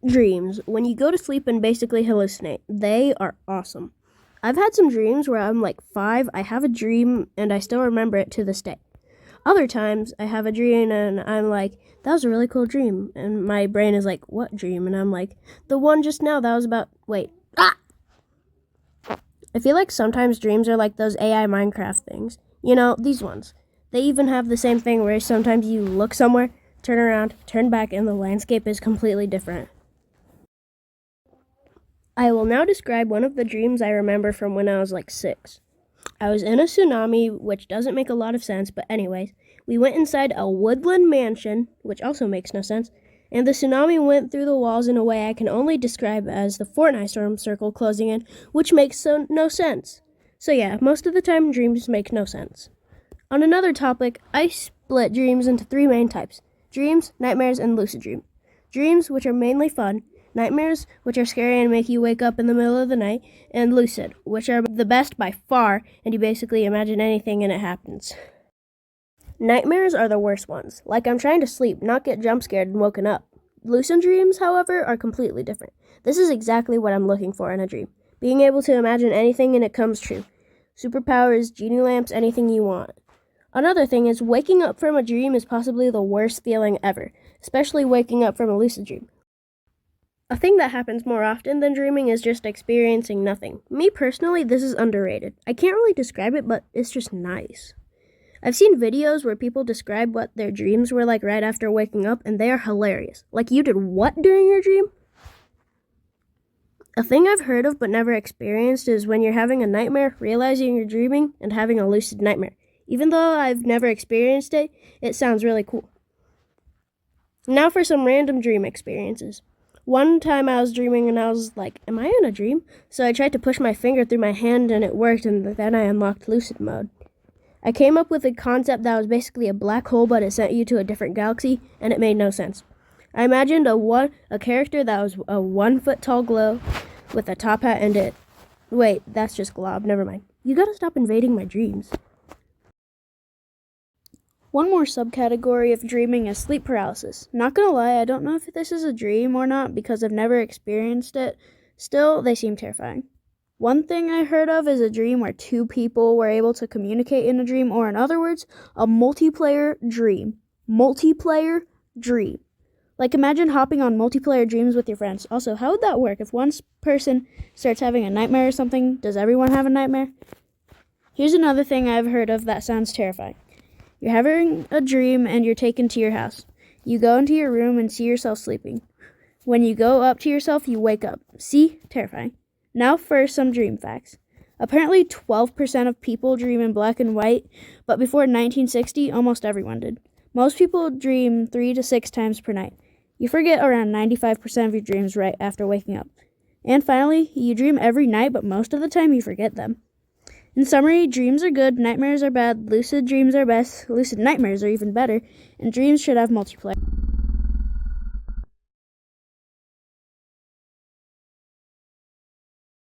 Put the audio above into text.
Dreams. When you go to sleep and basically hallucinate, they are awesome. I've had some dreams where I'm like 5, I have a dream and I still remember it to this day. Other times I have a dream and I'm like, that was a really cool dream. And my brain is like, what dream? And I'm like, the one just now that was about, wait. Ah! I feel like sometimes dreams are like those AI Minecraft things. You know, these ones. They even have the same thing where sometimes you look somewhere, turn around, turn back, and the landscape is completely different. I will now describe one of the dreams I remember from when I was like 6. I was in a tsunami, which doesn't make a lot of sense, but anyways, we went inside a woodland mansion, which also makes no sense, and the tsunami went through the walls in a way I can only describe as the Fortnite storm circle closing in, which makes no sense. So yeah, most of the time dreams make no sense. On another topic, I split dreams into 3 main types: dreams, nightmares, and lucid dreams. Dreams, which are mainly fun, nightmares, which are scary and make you wake up in the middle of the night, and lucid, which are the best by far, and you basically imagine anything and it happens. Nightmares are the worst ones, like I'm trying to sleep, not get jump scared and woken up. Lucid dreams, however, are completely different. This is exactly what I'm looking for in a dream. Being able to imagine anything and it comes true. Superpowers, genie lamps, anything you want. Another thing is waking up from a dream is possibly the worst feeling ever, especially waking up from a lucid dream. A thing that happens more often than dreaming is just experiencing nothing. Me personally, this is underrated. I can't really describe it, but it's just nice. I've seen videos where people describe what their dreams were like right after waking up, and they are hilarious. Like, you did what during your dream? A thing I've heard of but never experienced is when you're having a nightmare, realizing you're dreaming, and having a lucid nightmare. Even though I've never experienced it, it sounds really cool. Now for some random dream experiences. One time I was dreaming and I was like, am I in a dream? So I tried to push my finger through my hand and it worked, and then I unlocked lucid mode. I came up with a concept that was basically a black hole, but it sent you to a different galaxy, and it made no sense. I imagined a character that was a 1-foot tall glow with a top hat and it... Wait, that's just Glob, never mind. You gotta stop invading my dreams. One more subcategory of dreaming is sleep paralysis. Not gonna lie, I don't know if this is a dream or not because I've never experienced it. Still, they seem terrifying. One thing I heard of is a dream where 2 people were able to communicate in a dream, or in other words, a multiplayer dream. Multiplayer dream. Like, imagine hopping on multiplayer dreams with your friends. Also, how would that work? If one person starts having a nightmare or something, does everyone have a nightmare? Here's another thing I've heard of that sounds terrifying. You're having a dream and you're taken to your house. You go into your room and see yourself sleeping. When you go up to yourself, you wake up. See? Terrifying. Now for some dream facts. Apparently 12% of people dream in black and white, but before 1960, almost everyone did. Most people dream 3 to 6 times per night. You forget around 95% of your dreams right after waking up. And finally, you dream every night, but most of the time you forget them. In summary, dreams are good, nightmares are bad, lucid dreams are best, lucid nightmares are even better, and dreams should have multiplayer.